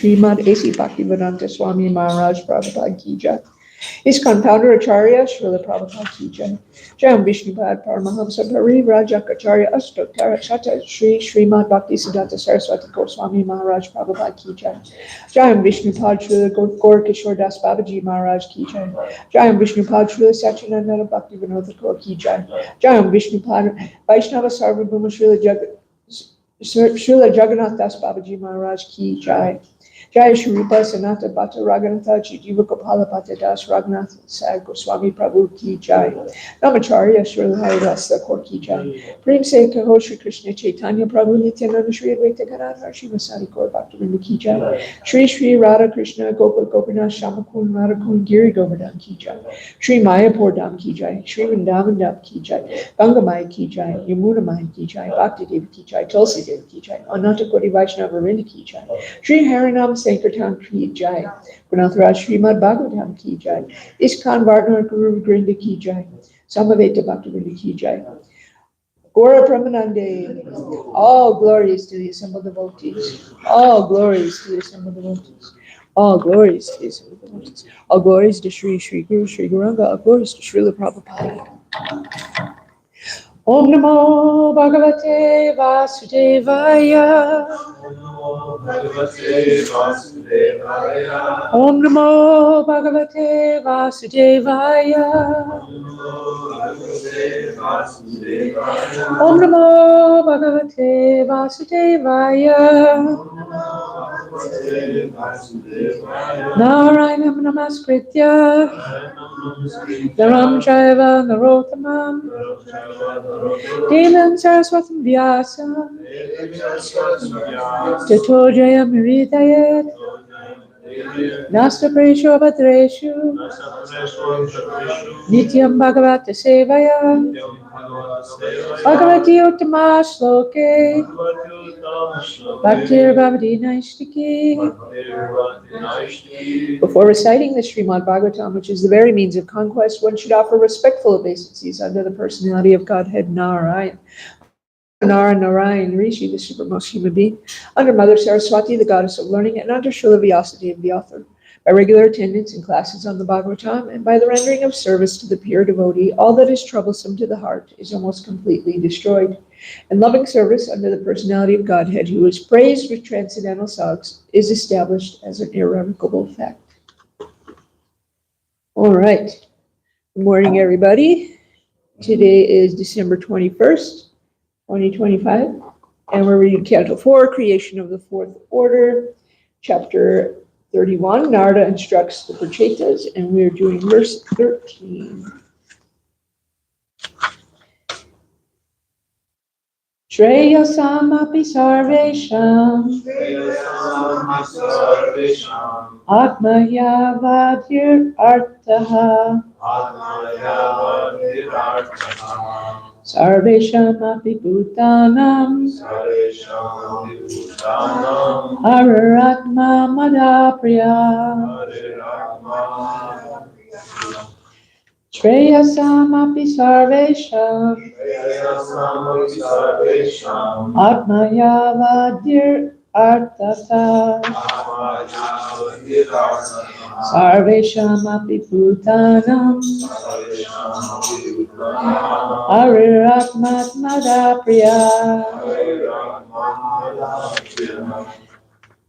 Srimad A.C. Bhaktivedanta Swami Maharaj Prabhupada Ki Jai. ISKCON Founder Acharya Srila Prabhupada Ki Jai. Jayam Vishnupad Paramahamsa Parivraja Acharya Astottara Shata Shri Srimad Bhaktisiddhanta Saraswati Goswami Maharaj Prabhupada Ki Jai. Jayam Vishnupad Srila Gaur Kishore Das Babaji Maharaj Ki Jai. Jayam Vishnupad Srila Satchidananda Bhaktivinoda Thakur Ki Jai. Jayam Vishnupad Vaishnava Sarvabhuma Srila Jagannath Das Babaji Maharaj Ki Jai. Jai Shri Rupa Sanata Bhatta Raghunatha Jiva Gopala Bhatta Das Raghunath Sahib Goswami Prabhu Ki Jai. Namacharya Srila Haridas Thakur Ki Jai. Prem Se Kaho Shri Krishna Chaitanya Prabhu Nityananda Shri Advaita Gadadhar Srivasadi Gaur Bhaktivinoda Ki Jai. Shri Shri Radha Krishna Gopal Gopinath Shamakun Radhakun Giri Govardhan Ki Jai. Shri Mayapur Dham Ki Jai. Shri Vrindavan Dham Ki Jai. Gangamai Ki Jai. Yamuna Mai Ki Jai. Bhakti Devi Ki Jai. Tulsi Devi Ki Jai. Ananta Koti Vaishnava Vrinda Ki Jai. Shri Harinam Sankirtan Ki Jai. Gunathra Srimad Bhagavatam Ki Jai. ISKCON Vartner Guru Grinda Ki Jai. Samaveta Bhaktivinoda Ki Jai. Gora Pramanande. All glories to the assembled devotees. All glories to the assembled devotees. All glories to the assembled devotees. All glories to Sri Sri Guru Sri Gauranga. All glories to Srila Prabhupada. Om Namo Bhagavate Vasudevaya. Om Namo Bhagavate Vasudevaya. Om Namo Bhagavate Vasudevaya. Narayanam Namaskritya Naram Chaiva Narottamam Devam Saraswatam Vyasam Tato Jayam Hridayat Nasta Presho Bhadreshu Nityam Bhagavata Sevaya Bhagavati Uttama Shloke Bhaktir Bhavati Naishtiki. Before reciting the Srimad Bhagavatam, which is the very means of conquest, one should offer respectful obeisances under the personality of Godhead Narayan. Narayan Rishi, the supermost human being, under Mother Saraswati, the goddess of learning, and under Srila Vyasadeva, the author. By regular attendance in classes on the Bhagavatam, and by the rendering of service to the pure devotee, all that is troublesome to the heart is almost completely destroyed. And loving service under the personality of Godhead, who is praised with transcendental songs, is established as an irrevocable fact. All right. Good morning, everybody. Today is December 21st, 2025, and we're reading Canto 4, Creation of the Fourth Order, Chapter 31. Narada instructs the Prachetas, and we're doing verse 13. Shreyasamapi sarvesham Atmayavadir artaha Sarveshamapi bhutanam Araratma madapriya Shreyasamapi sarvesham Atmayavadir artata sarvesham api bhutanam hariratmatmada priya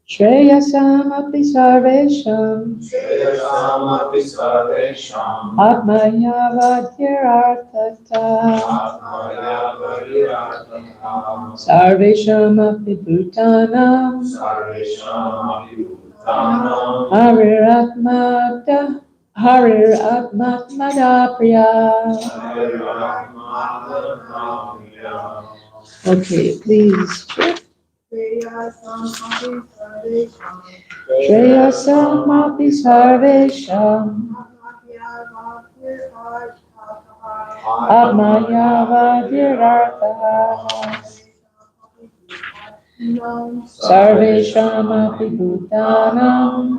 Shreyasam api sarvesham atmayavadyarartata sarvesham api bhutanam hariratmatmada priya. Okay, please. Shreyasam api sarvesham atmayavadyarartata sarvesham api bhutanam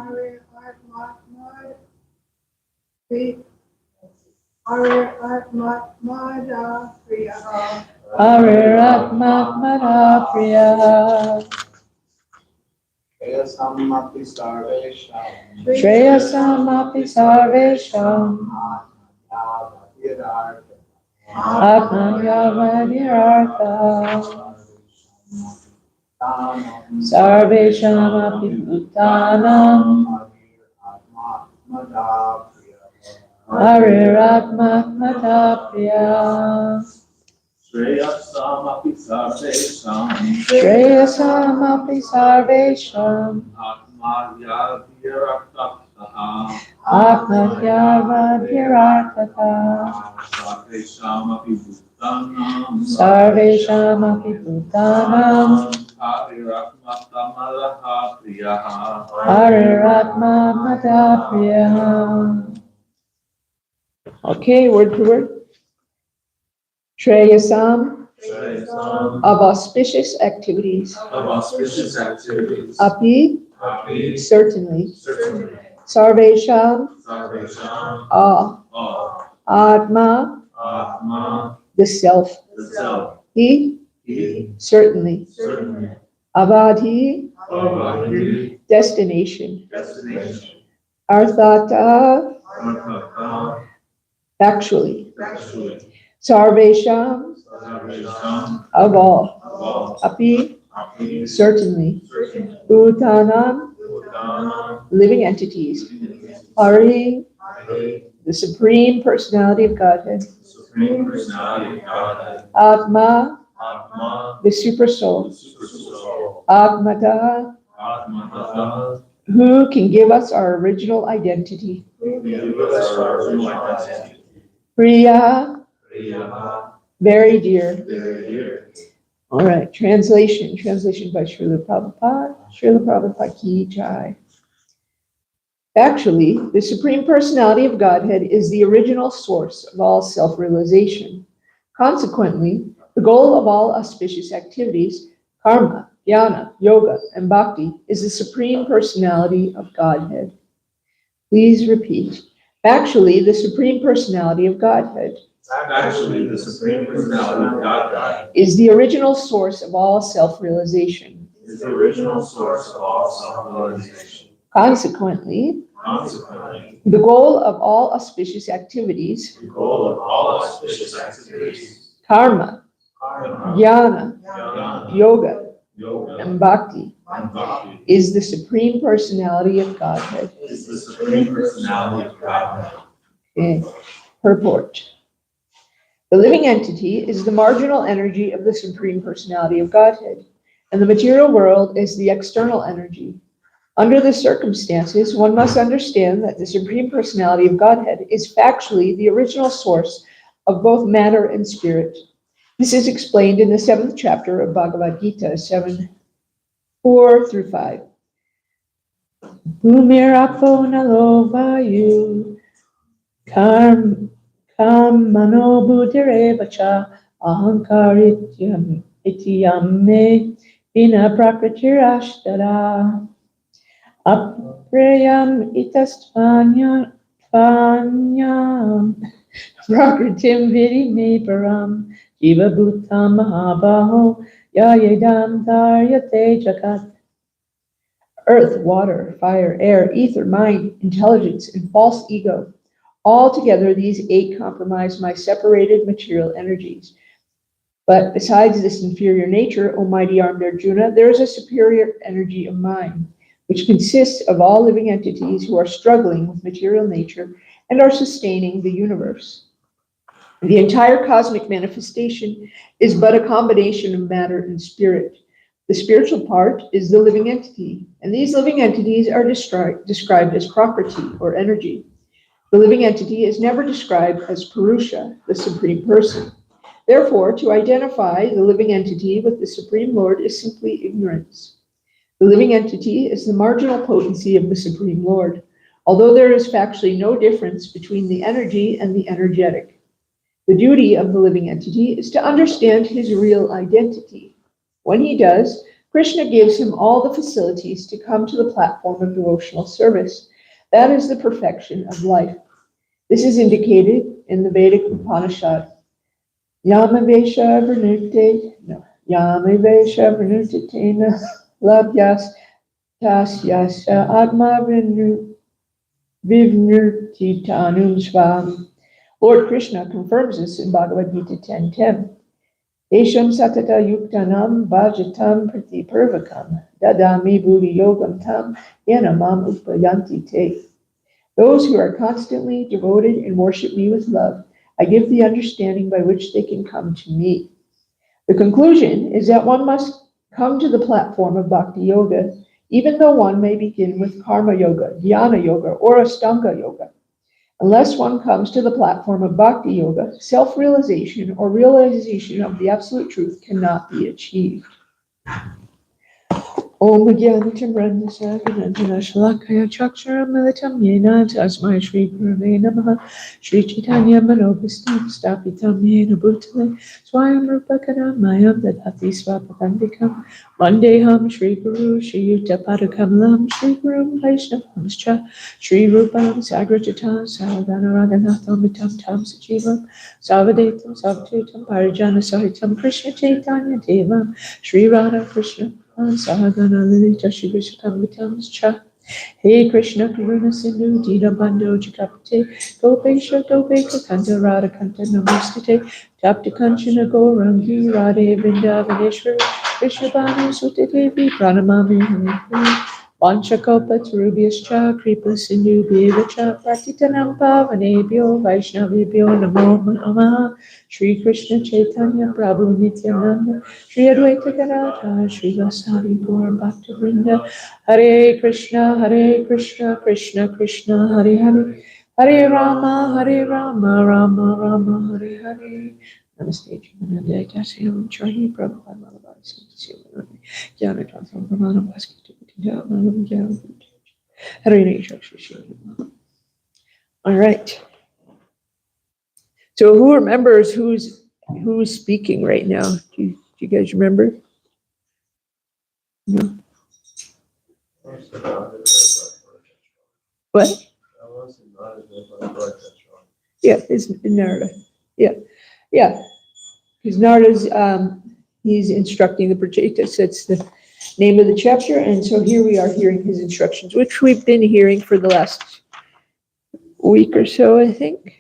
hariratmatmada priya. Shreyasam api sarvesham Shreyasam api sarvesham atmayavadyarartata sarvesham api bhutanam hariratmatmada priya. Shreyasam api sarvesham Shreyasam api sarvesham atmayavadyarartata sarvesham api bhutanam sarvesham api bhutanam hariratmatmada priya. hariratmatmada priya. Okay, word for word. Shreyasam of auspicious activities. Api, certainly. Sarvesham, all. Atma, the self. He, certainly. Avadhi, destination. Arthata, actually. Sarvesham, of all. Api, certainly. Bhutanam, living entities. Hari, the Supreme Personality of Godhead. Atma, the Super Soul. Atmata, who can give us our original identity. Priya, very dear. All right, translation by Srila Prabhupada. Srila Prabhupada ki jai. Actually, the Supreme Personality of Godhead is the original source of all self-realization. Consequently, the goal of all auspicious activities, karma, jnana, yoga, and bhakti, is the Supreme Personality of Godhead. Please repeat. Actually, the Supreme Personality of Godhead is the original source of all self-realization. Consequently, the goal of all auspicious activities, karma, jnana, yoga, and bhakti, is the Supreme Personality of Godhead. Okay. Purport. The living entity is the marginal energy of the Supreme Personality of Godhead, and the material world is the external energy. Under the circumstances, one must understand that the Supreme Personality of Godhead is factually the original source of both matter and spirit. This is explained in the 7th chapter of Bhagavad Gita, 7:4-5. Bhumirapo nalo vayu karmano buddhirevacha ahankarityam ityam me vina prakritirashtara. Aprayam itastvanyam prakritim vidi me param jiva bhutam mahabaho yayedam dharyate jagat. earth, water, fire, air, ether, mind, intelligence, and false ego. Altogether, these 8 comprise my separated material energies. But besides this inferior nature, O mighty armed Arjuna, there is a superior energy of mine, which consists of all living entities who are struggling with material nature and are sustaining the universe. The entire cosmic manifestation is but a combination of matter and spirit. The spiritual part is the living entity, and these living entities are described as prakriti, or energy. The living entity is never described as Purusha, the Supreme Person. Therefore, to identify the living entity with the Supreme Lord is simply ignorance. The living entity is the marginal potency of the Supreme Lord, although there is factually no difference between the energy and the energetic. The duty of the living entity is to understand his real identity. When he does, Krishna gives him all the facilities to come to the platform of devotional service. That is the perfection of life. This is indicated in the Vedic Upanishad. Yamavesha Vernutitena Labhyas Tasyasya Atma Vivnurtitanum Svam. Lord Krishna confirms this in Bhagavad Gita 10:10. Esham satata yuktanam bhajatam pratipurvakam dadami buddhi yogam tam yanamam upayanti te. Those who are constantly devoted and worship me with love, I give the understanding by which they can come to me. The conclusion is that one must come to the platform of Bhakti Yoga, even though one may begin with Karma Yoga, Dhyana Yoga, or Astanga Yoga. Unless one comes to the platform of Bhakti Yoga, self-realization or realization of the absolute truth cannot be achieved. Om Jnana Brahma Saganandana Shalakaya Chakshara Militam Yena Tasmai Shri Gurave Namaha Shri Chaitanya Manobhistam Stapitam Yena Bhutale Swayam Rupa Kadamayam Dadati Swapakandikam Vandeham Shri Guru Shri Yuta Padakamalam Shri Guru Vaishnavamscha Shri Rupam Sagrajata Saradana Raganatham Vitam Tam Sajivam Savadetam Savatutam Parijana Sahitam Krishna Chaitanya Devam Shri Radha Krishna Sahagana Lalita Shri Vishakam Hey Krishna Karuna Sindhu Dina Bandhu Jagapate Gopesha Gopeka Kanta Radha Kanta Namastite Tapta Kanchana Gourangi Radhe Vrindavaneshwari Vishabhanu Sutadevi Pranamami Haripriya Vanchakopa Tarubhyascha Kripa Sindhu Bhevacha Patitanam Pavanebhyo Vaishnavibhyo Namo Namaha Shri Krishna Chaitanya Prabhu Nityananda Shri Advaita Gadadhar Shri Vasari Gaur Bhaktivinoda Hare Krishna Krishna Krishna Hare Hare Hare Rama Rama Rama Hare Hare Namaste Jivananda Dasya Charni Prabhupada Malabar Sivana Jnana Transam Pramanam Bhaskita Manam Jnana Hare Krishna. All right. So who remembers who's speaking right now? Do you guys remember? No. What? Yeah, it's Narada. Yeah. Because Narada's he's instructing the Prachetas. That's the name of the chapter, and so here we are hearing his instructions, which we've been hearing for the last week or so, I think.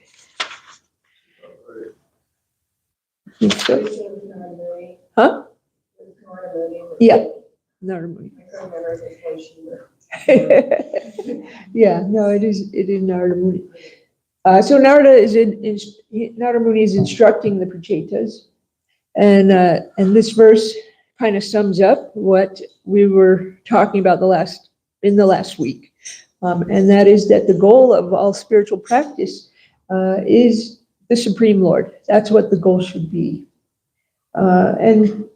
So. Huh? Yeah, Narada Muni. Yeah, no, it is Narada Muni. So Narada Muni is instructing the Prachetas, and this verse kind of sums up what we were talking about in the last week, and that is that the goal of all spiritual practice is the Supreme Lord. That's what the goal should be. And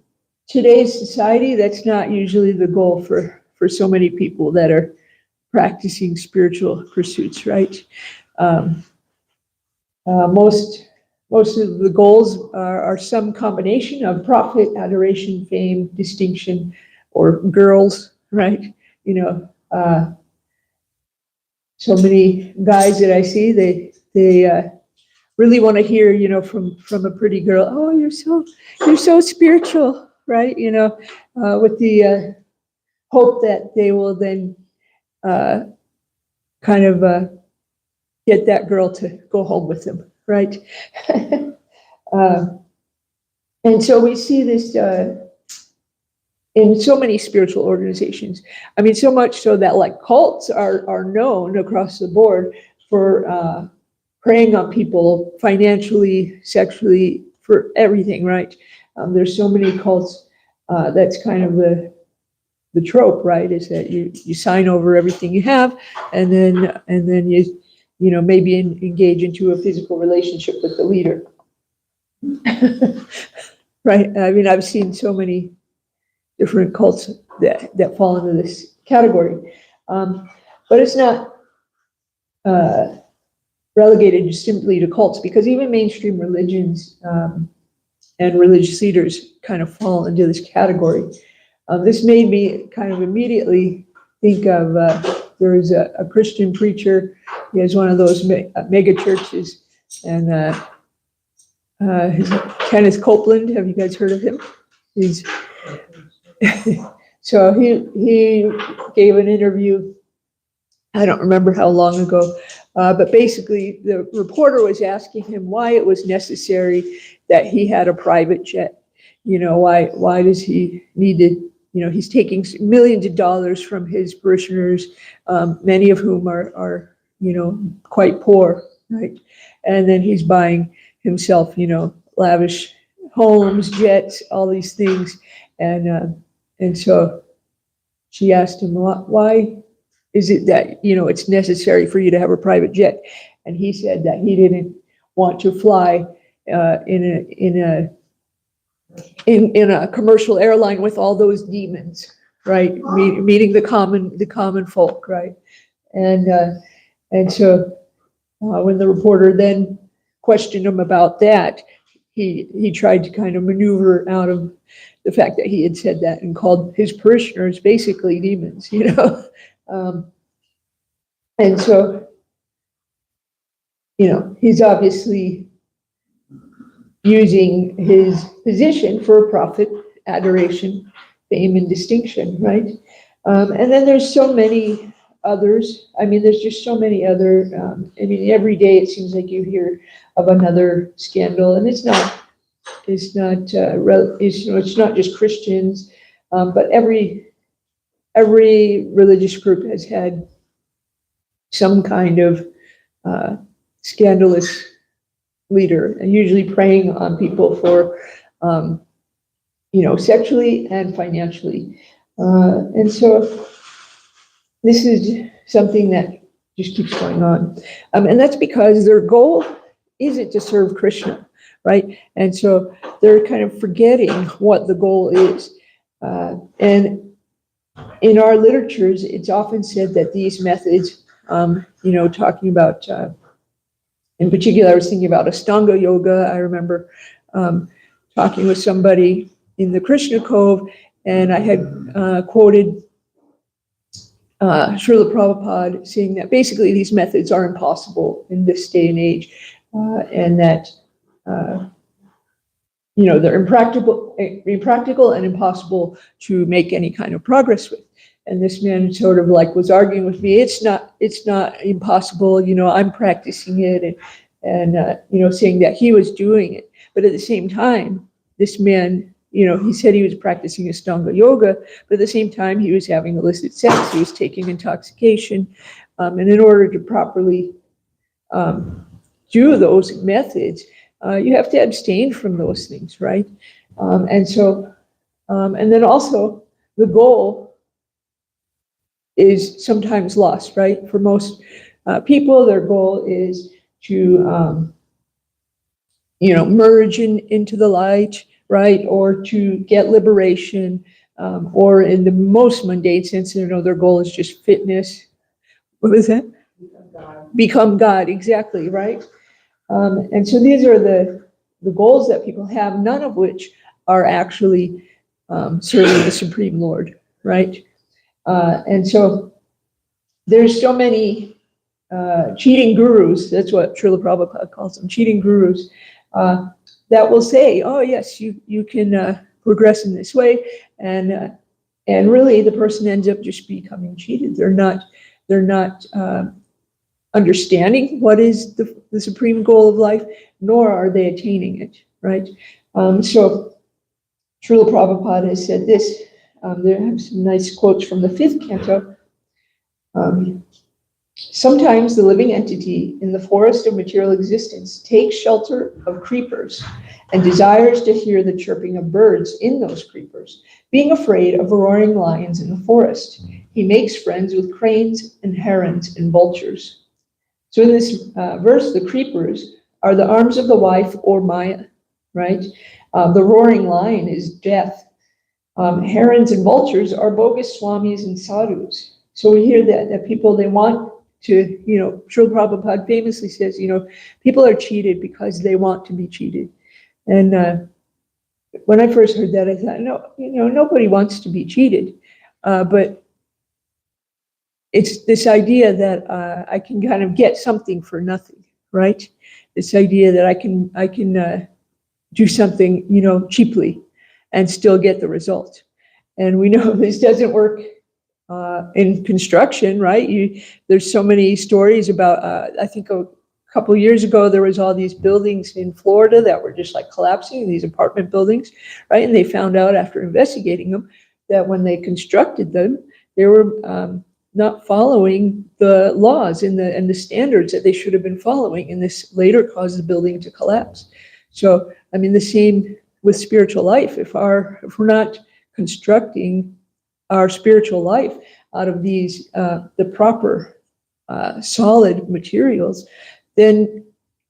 today's society, that's not usually the goal for so many people that are practicing spiritual pursuits, right? Most of the goals are some combination of profit, adoration, fame, distinction, or girls, right? So many guys that I see, they really want to hear, from a pretty girl, oh, you're so spiritual, right? With the hope that they will then kind of get that girl to go home with them, right? And so we see this in so many spiritual organizations. I mean, so much so that like cults are known across the board for preying on people financially, sexually, for everything, right? There's so many cults. That's kind of the trope, right? Is that you sign over everything you have, and then you know maybe engage into a physical relationship with the leader, right? I mean, I've seen so many different cults that fall into this category, but it's not relegated just simply to cults, because even mainstream religions and religious leaders kind of fall into this category. This made me kind of immediately think of there was a Christian preacher. He has one of those mega churches, and Kenneth Copeland. Have you guys heard of him? He's so he gave an interview. I don't remember how long ago, but basically the reporter was asking him why it was necessary that he had a private jet. You know, why does he need to? You know, he's taking millions of dollars from his parishioners, many of whom are you know, quite poor, right? And then he's buying himself, you know, lavish homes, jets, all these things. And so she asked him, why is it that, you know, it's necessary for you to have a private jet? And he said that he didn't want to fly in a commercial airline with all those demons, right? Meeting the common folk, right? And so when the reporter then questioned him about that, he tried to kind of maneuver out of the fact that he had said that and called his parishioners basically demons, you know. And so, you know, he's obviously using his position for profit, adoration, fame, and distinction, right? And then there's so many others. I mean, there's just so many other. I mean, every day it seems like you hear of another scandal, and it's not just Christians, but every religious group has had some kind of scandalous leader, and usually preying on people for, you know, sexually and financially. And so this is something that just keeps going on. And that's because their goal isn't to serve Krishna, right? And so they're kind of forgetting what the goal is. And in our literatures, it's often said that these methods, you know, talking about, in particular, I was thinking about Ashtanga yoga. I remember talking with somebody in the Krishna Cove, and I had quoted Srila Prabhupada saying that basically these methods are impossible in this day and age, and that you know, they're impractical and impossible to make any kind of progress with. And this man sort of like was arguing with me. It's not impossible. You know, I'm practicing it, and you know, saying that he was doing it. But at the same time, this man, you know, he said he was practicing Ashtanga yoga, but at the same time, he was having illicit sex. He was taking intoxication, and in order to properly do those methods, you have to abstain from those things, right? And so, and then also the goal is sometimes lost, right? For most people, their goal is to, you know, merge into the light, right? Or to get liberation, or in the most mundane sense, you know, their goal is just fitness. What was that? Become God, exactly, right? And so these are the goals that people have, none of which are actually serving the Supreme Lord, right? And so there's so many cheating gurus, that's what Srila Prabhupada calls them, cheating gurus, that will say, oh yes, you can progress in this way, and And really, the person ends up just becoming cheated. They're not understanding what is the supreme goal of life, nor are they attaining it, right? So Srila Prabhupada has said this. There are some nice quotes from the 5th canto. Sometimes the living entity in the forest of material existence takes shelter of creepers and desires to hear the chirping of birds in those creepers, being afraid of roaring lions in the forest. He makes friends with cranes and herons and vultures. So in this verse, the creepers are the arms of the wife or Maya, right? The roaring lion is death. Herons and vultures are bogus swamis and sadhus. So we hear that people, they want to, Srila Prabhupada famously says, people are cheated because they want to be cheated. And when I first heard that, I thought, no, nobody wants to be cheated. But it's this idea that I can kind of get something for nothing, right? This idea that I can do something, cheaply and still get the result. And we know this doesn't work in construction, right? There's so many stories about, I think a couple of years ago, there was all these buildings in Florida that were just like collapsing, these apartment buildings, right? And they found out after investigating them that when they constructed them, they were not following the laws and the standards that they should have been following. And this later caused the building to collapse. So, I mean, the same with spiritual life. If we're not constructing our spiritual life out of these the proper solid materials, then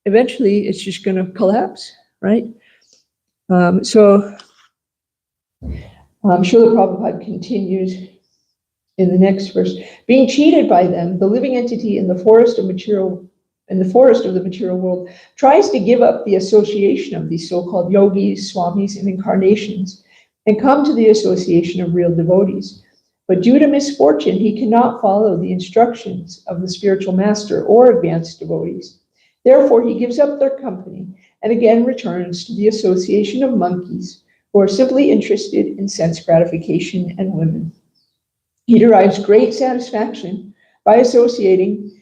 eventually it's just going to collapse, right? So Srila Prabhupada continues in the next verse. Being cheated by them, the living entity in the forest of the material world tries to give up the association of these so-called yogis, swamis, and incarnations and come to the association of real devotees. But due to misfortune, he cannot follow the instructions of the spiritual master or advanced devotees. Therefore, he gives up their company and again returns to the association of monkeys who are simply interested in sense gratification and women. He derives great satisfaction by associating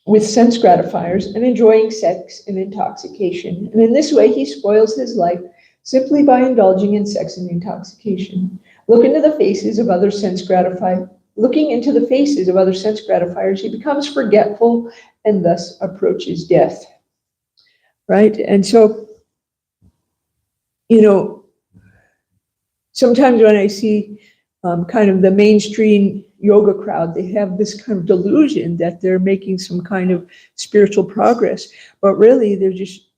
with sense gratifiers and enjoying sex and intoxication. And in this way, he spoils his life simply by indulging in sex and intoxication. Looking into the faces of other sense gratifiers, he becomes forgetful and thus approaches death. Right? And so, sometimes when I see kind of the mainstream yoga crowd, they have this kind of delusion that they're making some kind of spiritual progress, but really they're just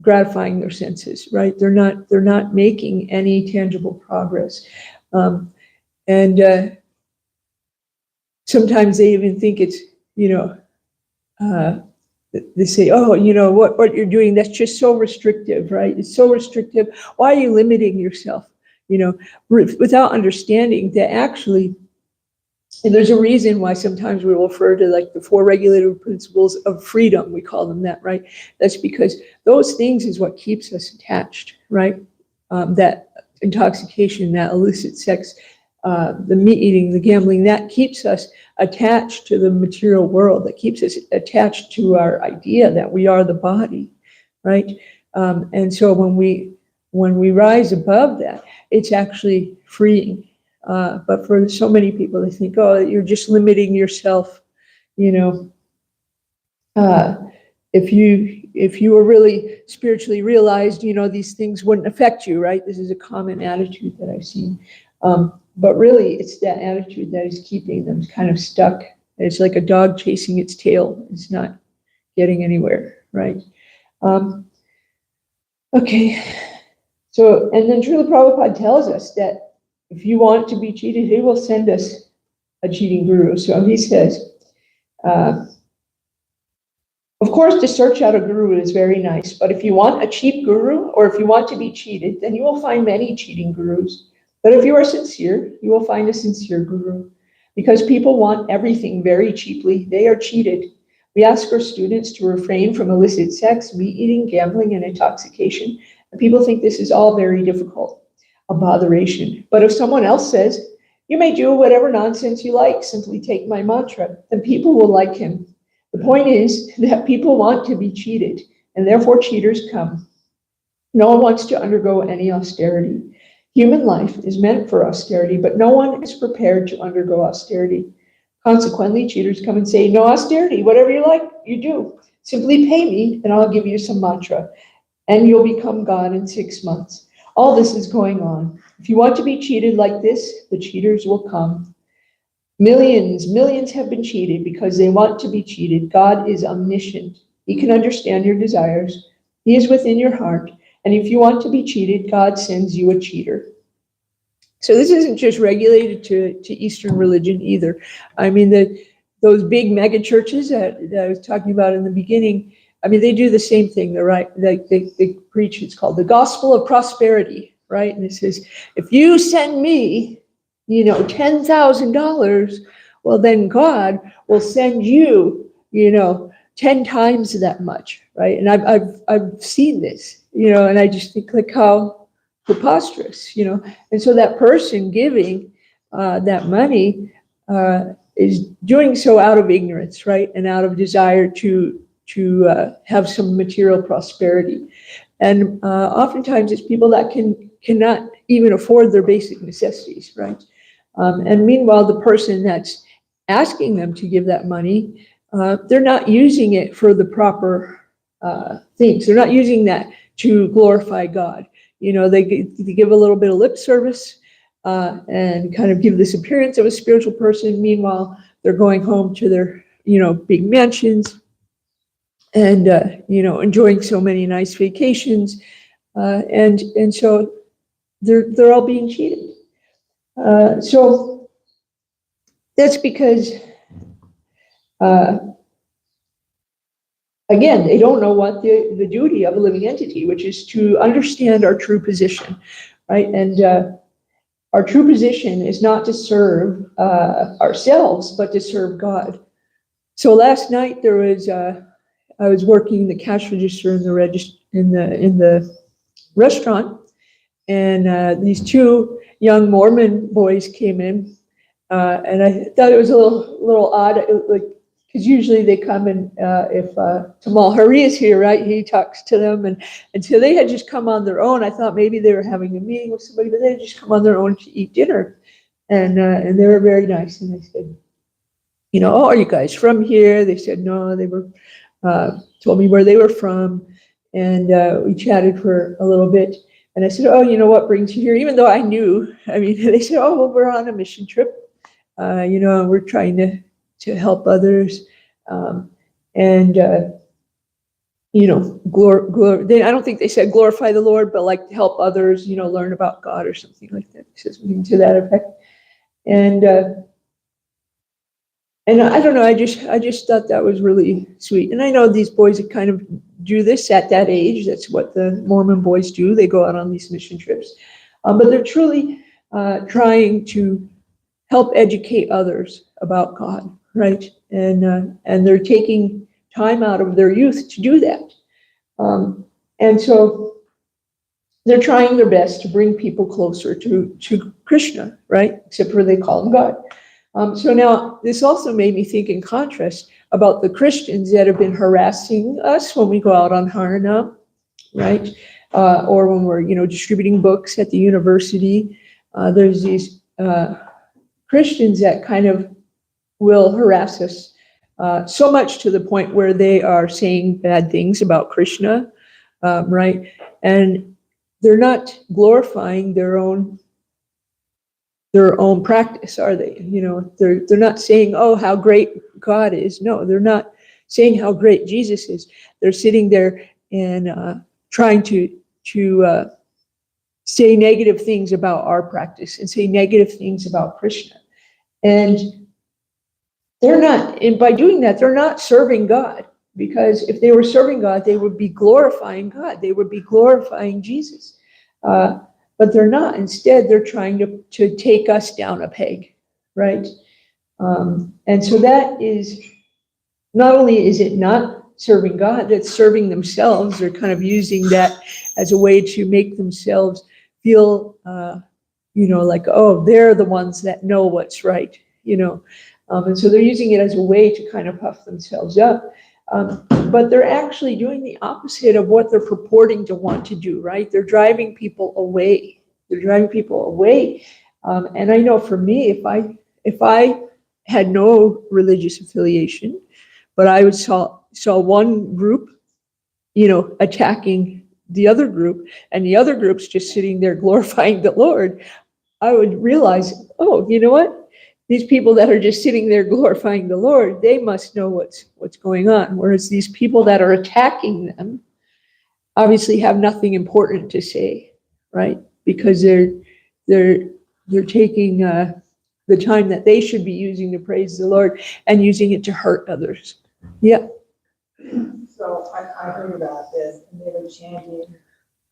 gratifying their senses, right? They're not making any tangible progress. And sometimes they even think it's, they say, oh, what you're doing, that's just so restrictive, right? It's so restrictive. Why are you limiting yourself? Without understanding that actually, and there's a reason why sometimes we refer to like the 4 regulative principles of freedom, we call them that, right? That's because those things is what keeps us attached, right? That intoxication, that illicit sex, the meat eating, the gambling, that keeps us attached to the material world, that keeps us attached to our idea that we are the body, right? And so when we rise above that, it's actually freeing. But for so many people, they think, oh, you're just limiting yourself. If you were really spiritually realized, these things wouldn't affect you, right? This is a common attitude that I've seen. But really, it's that attitude that is keeping them kind of stuck. It's like a dog chasing its tail. It's not getting anywhere, right? Okay. So, and then Srila Prabhupada tells us that if you want to be cheated, he will send us a cheating guru. So he says, of course, to search out a guru is very nice, but if you want a cheap guru, or if you want to be cheated, then you will find many cheating gurus. But if you are sincere, you will find a sincere guru. Because people want everything very cheaply, they are cheated. We ask our students to refrain from illicit sex, meat eating, gambling, and intoxication. And people think this is all very difficult. a botheration. But if someone else says, you may do whatever nonsense you like, simply take my mantra, then people will like him. The point is that people want to be cheated, and therefore cheaters come. No one wants to undergo any austerity. Human life is meant for austerity, but no one is prepared to undergo austerity. Consequently, cheaters come and say, no austerity, whatever you like, you do. Simply pay me, and I'll give you some mantra, and you'll become God in 6 months. All this is going on. If you want to be cheated like this, the cheaters will come. Millions have been cheated because they want to be cheated. God is omniscient. He can understand your desires. He is within your heart. And if you want to be cheated, God sends you a cheater. So this isn't just regulated to Eastern religion either. I mean, those big mega churches that I was talking about in the beginning, I mean, they do the same thing. They're right. They preach, it's called the gospel of prosperity, right? And it says, if you send me, $10,000, well, then God will send you, 10 times that much, right? And I've seen this, and I just think like how preposterous, And so that person giving that money is doing so out of ignorance, right? And out of desire to have some material prosperity. And oftentimes it's people that cannot even afford their basic necessities, right? And meanwhile, the person that's asking them to give that money, they're not using it for the proper things. They're not using that to glorify God. They give a little bit of lip service and kind of give this appearance of a spiritual person. Meanwhile, they're going home to their, big mansions and, enjoying so many nice vacations. And so they're all being cheated. So that's because, again, they don't know what the duty of a living entity, which is to understand our true position, right? And our true position is not to serve ourselves, but to serve God. So last night I was working the cash register in the restaurant, and these two young Mormon boys came in, and I thought it was a little odd, because usually they come and if Tamal Hari is here, right, he talks to them, and so they had just come on their own. I thought maybe they were having a meeting with somebody, but they had just come on their own to eat dinner, and they were very nice. And I said, oh, are you guys from here? They said no. They were told me where they were from, and we chatted for a little bit. And I said, oh, what brings you here? Even though I knew, they said, oh, well, we're on a mission trip, and we're trying to help others, and I don't think they said glorify the Lord, but like to help others, learn about God or something like that. He says something to that effect. And I don't know, I just thought that was really sweet. And I know these boys kind of do this at that age. That's what the Mormon boys do. They go out on these mission trips. But they're truly trying to help educate others about God, right? And they're taking time out of their youth to do that. And so they're trying their best to bring people closer to Krishna, right? Except for they call him God. So now this also made me think in contrast about the Christians that have been harassing us when we go out on Harinam, right? Or when we're, distributing books at the university. There's these Christians that kind of will harass us so much to the point where they are saying bad things about Krishna, right? And they're not glorifying their own practice, are they? They're not saying, oh, how great God is. No, they're not saying how great Jesus is. They're sitting there and trying to say negative things about our practice and say negative things about Krishna. And they're not, and by doing that, they're not serving God, because if they were serving God, they would be glorifying God. They would be glorifying Jesus. But they're not. Instead, they're trying to take us down a peg, right? And so that is, not only is it not serving God, that's serving themselves. They're kind of using that as a way to make themselves feel, like, oh, they're the ones that know what's right, and so they're using it as a way to kind of puff themselves up. But they're actually doing the opposite of what they're purporting to want to do, right? They're driving people away. And I know for me, if I had no religious affiliation, but I saw one group, attacking the other group, and the other group's just sitting there glorifying the Lord, I would realize, oh, you know what? These people that are just sitting there glorifying the Lord, they must know what's going on. Whereas these people that are attacking them obviously have nothing important to say, right? Because they're taking the time that they should be using to praise the Lord and using it to hurt others. Yeah. So I heard about this, and they were chanting,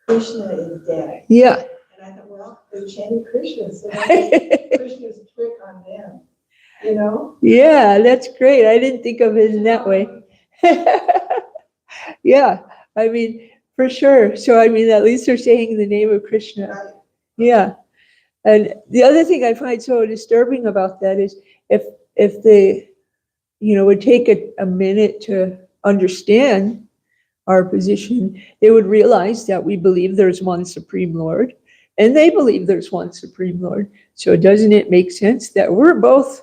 Krishna is dead. Yeah. And I thought, well, they're chanting Krishna, so that's Krishna's trick on them, Yeah, that's great. I didn't think of it in that way. Yeah, I mean, for sure. So, I mean, at least they're saying the name of Krishna. Right. Yeah. And the other thing I find so disturbing about that is if they, would take a minute to understand our position, they would realize that we believe there's one Supreme Lord, and they believe there's one Supreme Lord. So doesn't it make sense that we're both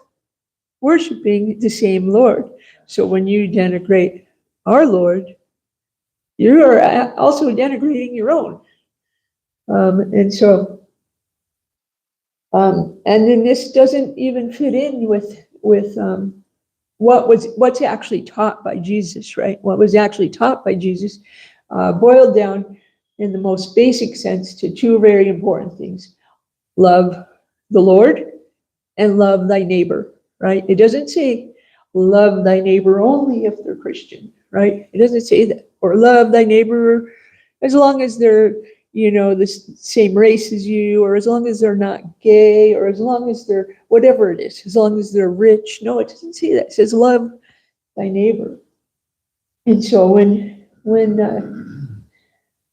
worshiping the same Lord? So when you denigrate our Lord, you are also denigrating your own. And then this doesn't even fit in with what's actually taught by Jesus, right? What was actually taught by Jesus boiled down in the most basic sense to two very important things: love the Lord and love thy neighbor, right? It doesn't say love thy neighbor only if they're Christian, right? It doesn't say that. Or love thy neighbor as long as they're, the same race as you, or as long as they're not gay, or as long as they're whatever it is, as long as they're rich. No, it doesn't say that. It says love thy neighbor. And so when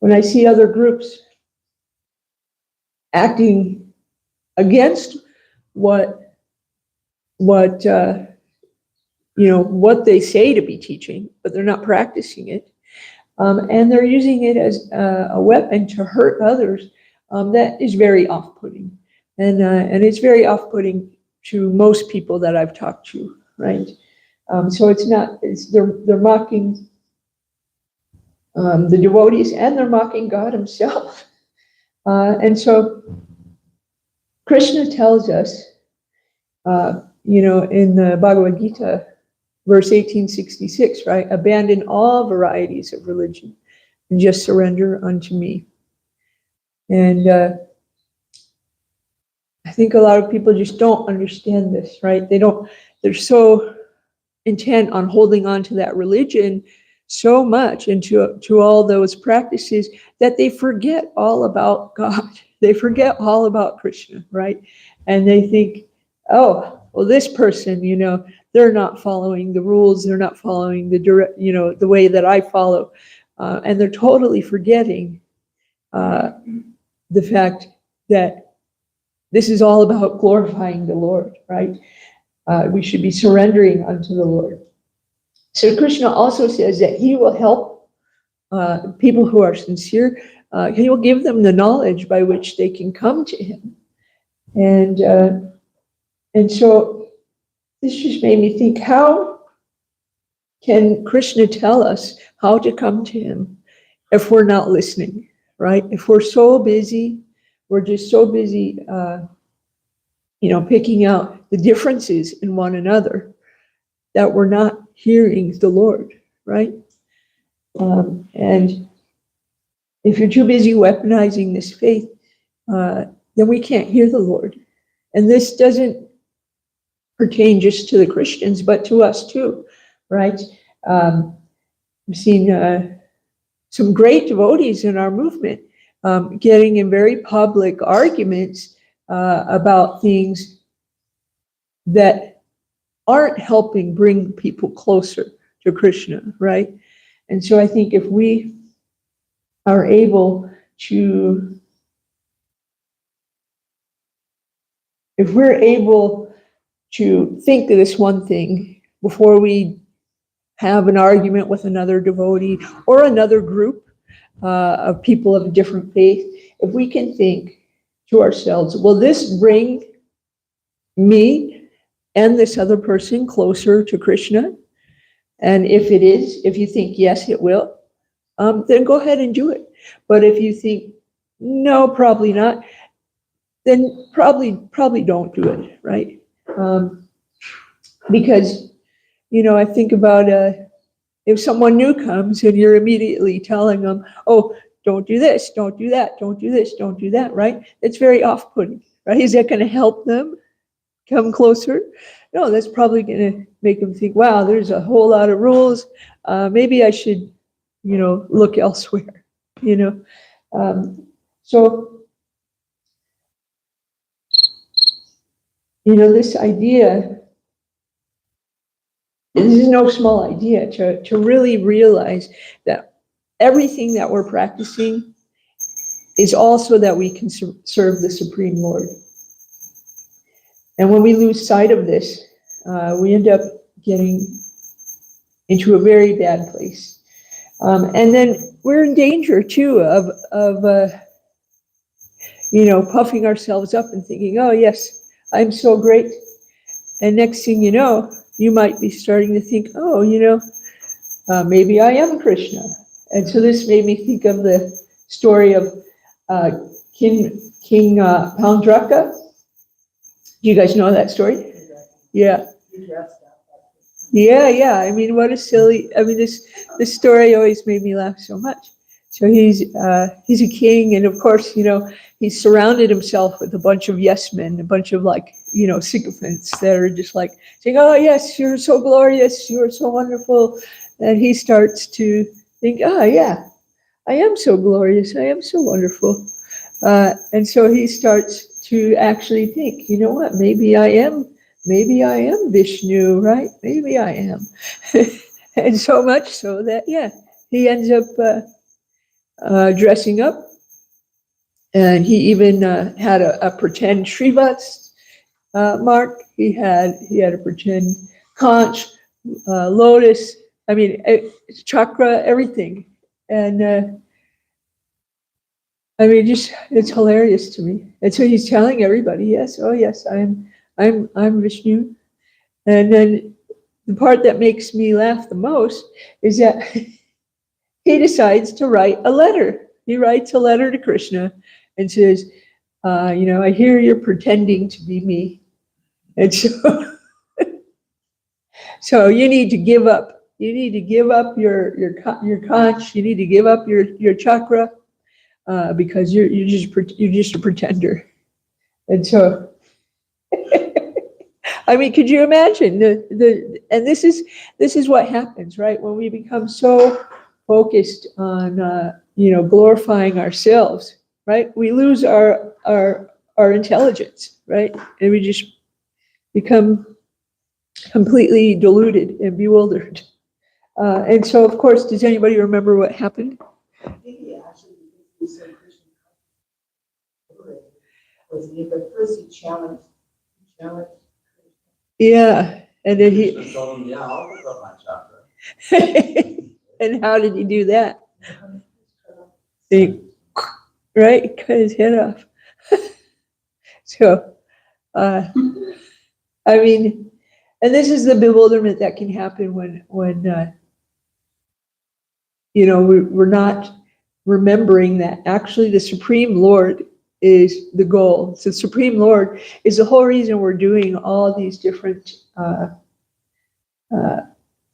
I see other groups acting against what they say to be teaching, but they're not practicing it, and they're using it as a weapon to hurt others, that is very off-putting, and it's very off-putting to most people that I've talked to, right? So they're mocking the devotees, and they're mocking God Himself, and so Krishna tells us, in the Bhagavad Gita, verse 1866, right? Abandon all varieties of religion and just surrender unto me. And I think a lot of people just don't understand this, right? They're so intent on holding on to that religion so much and to all those practices that they forget all about God. They forget all about Krishna, right? And they think, oh, well, this person, they're not following the rules. They're not following the way that I follow. And they're totally forgetting the fact that this is all about glorifying the Lord, right? We should be surrendering unto the Lord. So Krishna also says that He will help people who are sincere. He will give them the knowledge by which they can come to Him. And so this just made me think, how can Krishna tell us how to come to Him if we're not listening, right? If we're so busy, we're just so busy, picking out the differences in one another that we're not hearing the Lord, right? And if you're too busy weaponizing this faith, then we can't hear the Lord. And this doesn't pertain just to the Christians, but to us too, right? I've seen some great devotees in our movement getting in very public arguments about things that aren't helping bring people closer to Krishna, right? And so I think if we are able to if we're able to think of this one thing before we have an argument with another devotee or another group of people of a different faith, if we can think to ourselves, will this bring me and this other person closer to Krishna? And if it is, if you think yes, it will, then go ahead and do it. But if you think no, probably not, then probably don't do it, right? Because, I think about if someone new comes and you're immediately telling them, oh, don't do this, don't do that, don't do this, don't do that, right? It's very off-putting, right? Is that going to help them come closer? No, that's probably going to make them think, wow, there's a whole lot of rules. Maybe I should, look elsewhere, So, this idea, this is no small idea, to really realize that everything that we're practicing is also that we can serve the Supreme Lord. And when we lose sight of this, we end up getting into a very bad place. And then we're in danger too of puffing ourselves up and thinking, oh yes, I'm so great. And next thing you know, you might be starting to think, oh, maybe I am Krishna. And so this made me think of the story of King Paundraka. Do you guys know that story? Yeah. Yeah. I mean, what a silly, this story always made me laugh so much. So he's a king, and of course, he surrounded himself with a bunch of yes men, a bunch of sycophants that are just like saying, oh yes, you're so glorious, you're so wonderful. And he starts to think, oh yeah, I am so glorious, I am so wonderful. And so he starts to actually think, you know what, maybe I am Vishnu, right? Maybe I am. And so much so that, he ends up dressing up. And he even had a pretend Srivats mark. He had a pretend conch, lotus, chakra, everything. And just it's hilarious to me. And so he's telling everybody, yes, oh yes, I'm Vishnu. And then the part that makes me laugh the most is that he decides to write a letter. He writes a letter to Krishna and says, I hear you're pretending to be me. And so you need to give up. You need to give up your conch. You need to give up your chakra because you're just a pretender. And so, could you imagine and this is what happens, right? When we become so focused on glorifying ourselves, right? We lose our intelligence, right? And we just become completely deluded and bewildered. And so, of course, does anybody remember what happened? I think he actually said Krishna was he, but first he challenged. Yeah, and then he Krishna told him, yeah, I'll pick up my chakra. and how did he do that? Right, cut his head off. So, and this is the bewilderment that can happen when we're not remembering that actually the Supreme Lord is the goal. So the Supreme Lord is the whole reason we're doing all these different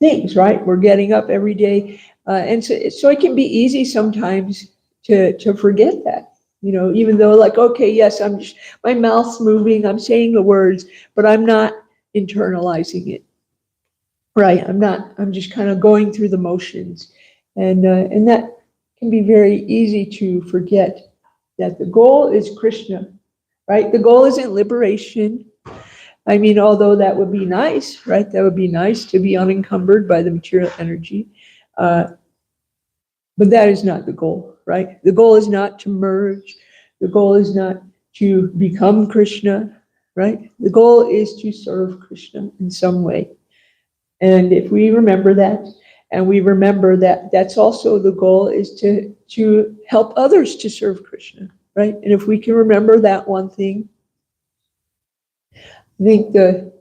things, right? We're getting up every day. And so it can be easy sometimes to forget that, even though okay, yes, my mouth's moving, I'm saying the words, but I'm not internalizing it, right? I'm just kind of going through the motions. And that can be very easy to forget that the goal is Krishna, right? The goal isn't liberation. Although that would be nice, right? That would be nice to be unencumbered by the material energy. But that is not the goal, right? The goal is not to merge. The goal is not to become Krishna. right? The goal is to serve Krishna in some way. And if we remember that, and we remember that that's also the goal, is to help others to serve Krishna, right? And if we can remember that one thing, I think the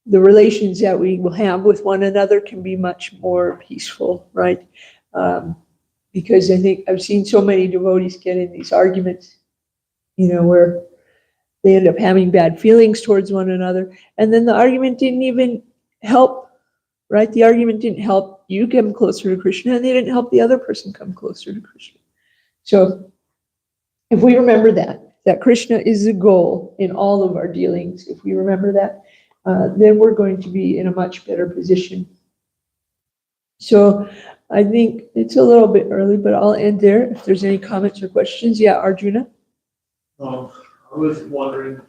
relations that we will have with one another can be much more peaceful, right? Because I think I've seen so many devotees get in these arguments, where they end up having bad feelings towards one another, and then the argument didn't even help, right? The argument didn't help you come closer to Krishna, and they didn't help the other person come closer to Krishna. So if we remember that Krishna is the goal in all of our dealings, if we remember that, then we're going to be in a much better position. So I think it's a little bit early, but I'll end there. If there's any comments or questions. Yeah, Arjuna? I was wondering,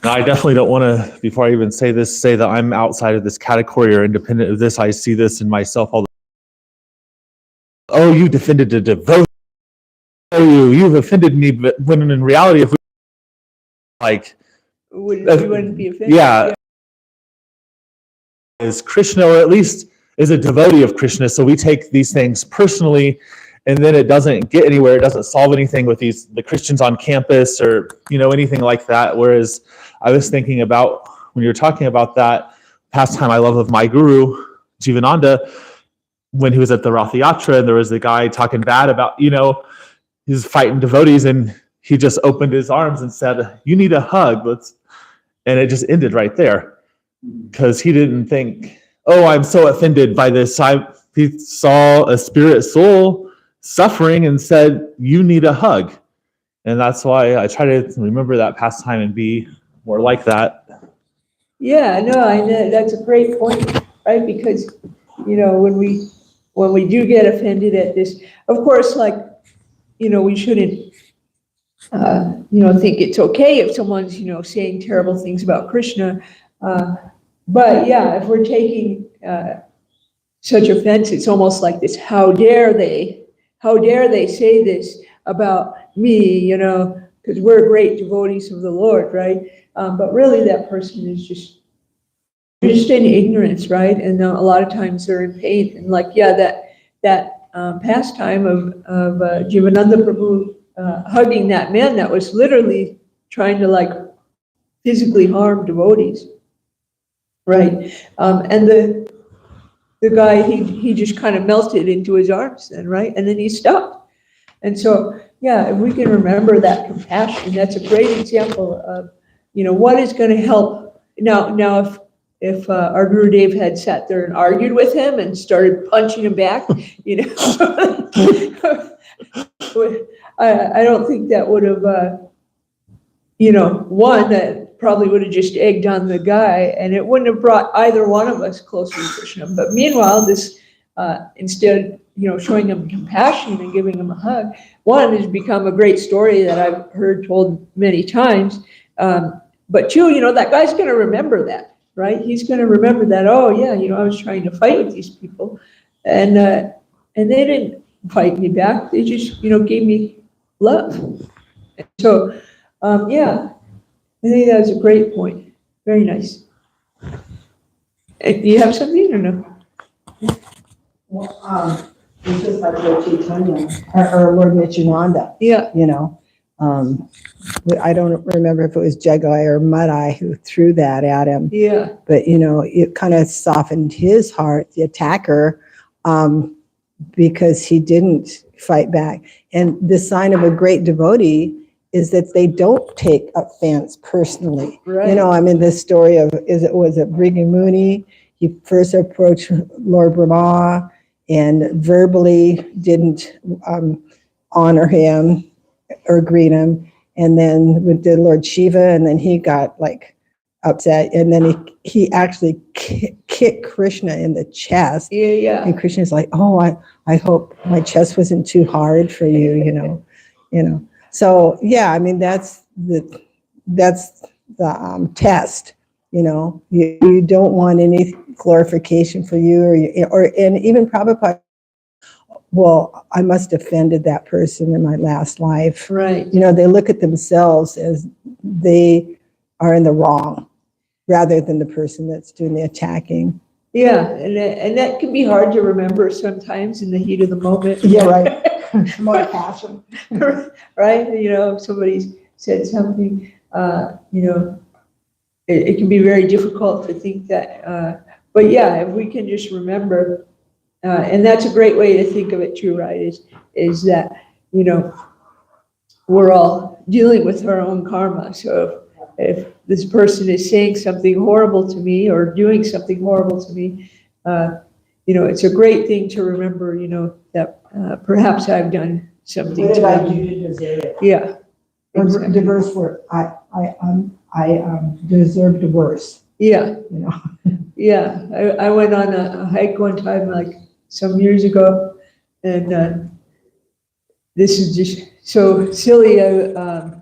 I definitely don't want to, before I even say this, say that I'm outside of this category or independent of this. I see this in myself all the time. Oh, you defended the devotee. Oh, you've offended me. But when in reality, if we You wouldn't be offended. Yeah. Is Krishna, or at least is a devotee of Krishna. So we take these things personally, and then it doesn't get anywhere. It doesn't solve anything with the Christians on campus or anything like that. Whereas I was thinking about, when you were talking about that pastime I love of my guru Jivananda, when he was at the Rath Yatra, and there was a guy talking bad about he's fighting devotees, and he just opened his arms and said, "You need a hug." And it just ended right there. Because he didn't think, "Oh, I'm so offended by this." He saw a spirit soul suffering and said, "You need a hug." And that's why I try to remember that pastime and be more like that. Yeah, no, that's a great point, right? Because, when we do get offended at this, of course, we shouldn't, think it's okay if someone's, saying terrible things about Krishna. But yeah, if we're taking such offense, it's almost like this: how dare they say this about me? Because we're great devotees of the Lord, right? But really, that person is just in ignorance, right? And a lot of times they're in pain. And that pastime of Jivananda Prabhu hugging that man that was literally trying to physically harm devotees. Right. And the guy, he just kind of melted into his arms then, right? And then he stopped. And so, yeah, if we can remember that compassion, that's a great example of, what is going to help. Now, if our Gurudev had sat there and argued with him and started punching him back, I don't think that would have, one, that probably would have just egged on the guy, and it wouldn't have brought either one of us closer to Krishna. But meanwhile, this instead, showing him compassion and giving him a hug, one, has become a great story that I've heard told many times. But two, that guy's going to remember that, right? He's going to remember that. Oh yeah, I was trying to fight with these people, and they didn't fight me back. They just, gave me love. And so, yeah. I think that was a great point. Very nice. Do you have something or no? Well, it's just like Lord Chaitanya or Lord Nityananda. Yeah. I don't remember if it was Jagai or Madai who threw that at him. Yeah. But it kind of softened his heart, the attacker, because he didn't fight back. And the sign of a great devotee is that they don't take offense personally. Right. This story of, was it Brigha Muni? He first approached Lord Brahma and verbally didn't honor him or greet him. And then with the Lord Shiva, and then he got upset. And then he actually kicked Krishna in the chest. Yeah. And Krishna's like, "Oh, I hope my chest wasn't too hard for you, So yeah, that's the test. You don't want any glorification for you, and even Prabhupada well, I must have offended that person in my last life. Right. You know, they look at themselves as they are in the wrong rather than the person that's doing the attacking. Yeah, and that can be hard to remember sometimes in the heat of the moment. Yeah, right. More passion. Right? You know, somebody said something, you know, it can be very difficult to think that, but yeah, if we can just remember, and that's a great way to think of it too, right? Is that, you know, we're all dealing with our own karma. So if this person is saying something horrible to me or doing something horrible to me, you know, it's a great thing to remember, you know, that perhaps I've done something What to did I them. do to deserve it? Yeah. Exactly. Diverse word. I deserved worse. Yeah. You know. Yeah. I went on a hike one time, like some years ago, and this is just so silly. I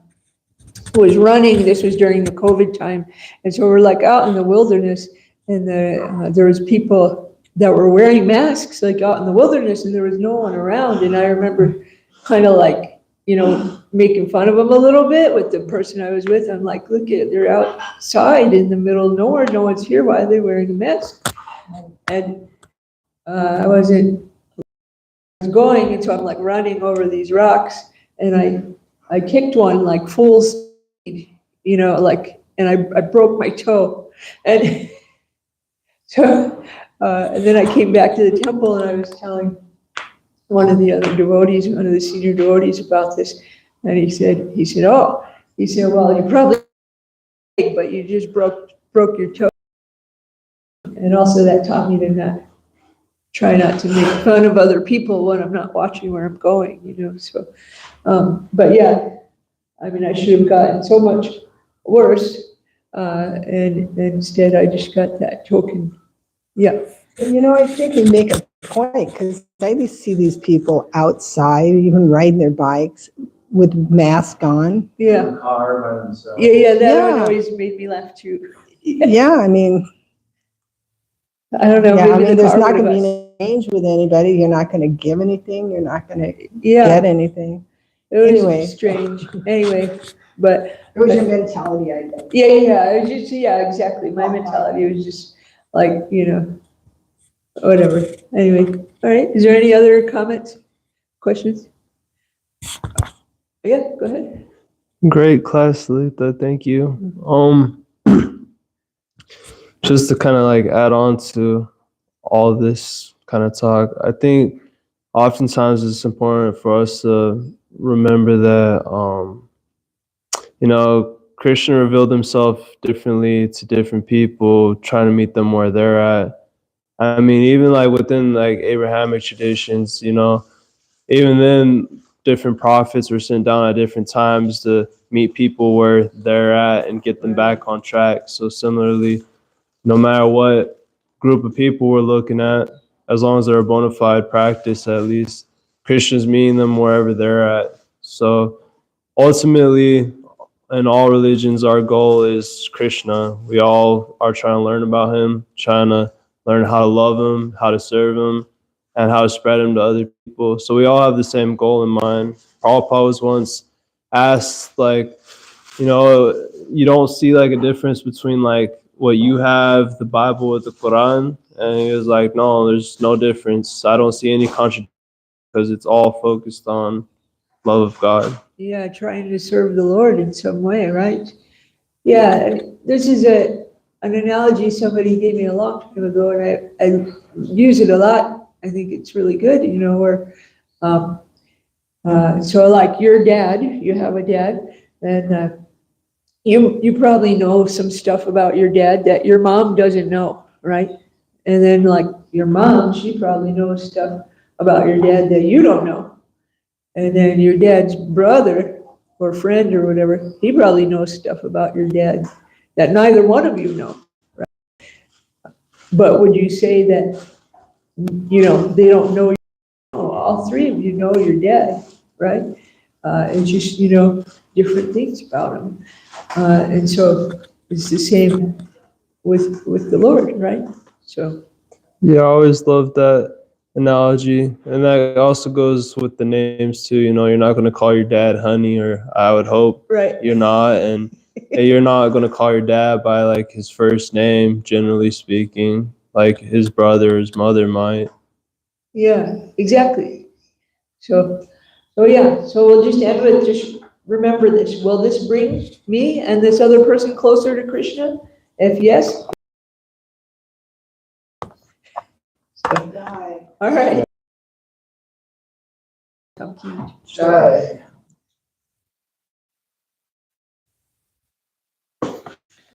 was running. This was during the COVID time, and so we're like out in the wilderness, and there was people that were wearing masks, like out in the wilderness, and there was no one around. And I remember kind of like, you know, making fun of them a little bit with the person I was with. I'm like, look at, they're outside in the middle of nowhere. No one's here. Why are they wearing a mask? And I wasn't going, and so I'm like running over these rocks, and I kicked one like full speed, you know, like, and I broke my toe, and so and then I came back to the temple, and I was telling one of the other devotees, one of the senior devotees, about this, and he said, oh, he said, well, you probably, but you just broke your toe, and also that taught me to not try not to make fun of other people when I'm not watching where I'm going, you know, so, but yeah, I mean, I should have gotten so much worse, and instead I just got that token, yeah. You know, I think you make a point, because I see these people outside, even riding their bikes with masks on. In Yeah, the car by themselves. yeah, that Yeah. one always made me laugh too. Yeah, I mean, I don't know, yeah, I maybe mean, the there's car not would going to have, be any change with anybody. You're not going to give anything. You're not going to yeah, get anything. it was Anyway. strange, anyway, but It was your mentality, I think. yeah, it was just, yeah, exactly, my mentality was just like, you know, whatever, anyway, all right, is there any other comments, questions? Yeah, go ahead. Great class, Lalita. Thank you. Just to kind of like add on to all this kind of talk, I think oftentimes it's important for us to remember that, you know, Krishna revealed himself differently to different people, trying to meet them where they're at. I mean, even like within like Abrahamic traditions, you know, even then different prophets were sent down at different times to meet people where they're at and get them back on track. So similarly, no matter what group of people we're looking at, as long as they're a bona fide practice, at least Christians meeting them wherever they're at. So ultimately, in all religions, our goal is Krishna. We all are trying to learn about him, trying to learn how to love him, how to serve him, and how to spread him to other people. So we all have the same goal in mind. Prabhupada was once asked, like, you know, you don't see like a difference between like what you have, the Bible with the Quran? And he was like, no, there's no difference. I don't see any contradiction because it's all focused on love of God. Yeah, trying to serve the Lord in some way, right? Yeah, this is an analogy somebody gave me a long time ago, and I use it a lot. I think it's really good, you know, where, so like your dad, you have a dad, and you probably know some stuff about your dad that your mom doesn't know, right? And then like your mom, she probably knows stuff about your dad that you don't know. And then your dad's brother or friend or whatever, he probably knows stuff about your dad that neither one of you know, right? But would you say that, you know, they don't know, all three of you know your dad, right? It's just, you know, different things about him. And so it's the same with the Lord, right? So. Yeah, I always loved that analogy, and that also goes with the names too. You know, you're not going to call your dad honey, or I would hope Right. you're not, and you're not going to call your dad by like his first name, generally speaking, like his brother or his mother might. Yeah, exactly. So yeah, so we'll just end with, just remember this. Will this bring me and this other person closer to Krishna? If yes. All right. Jai.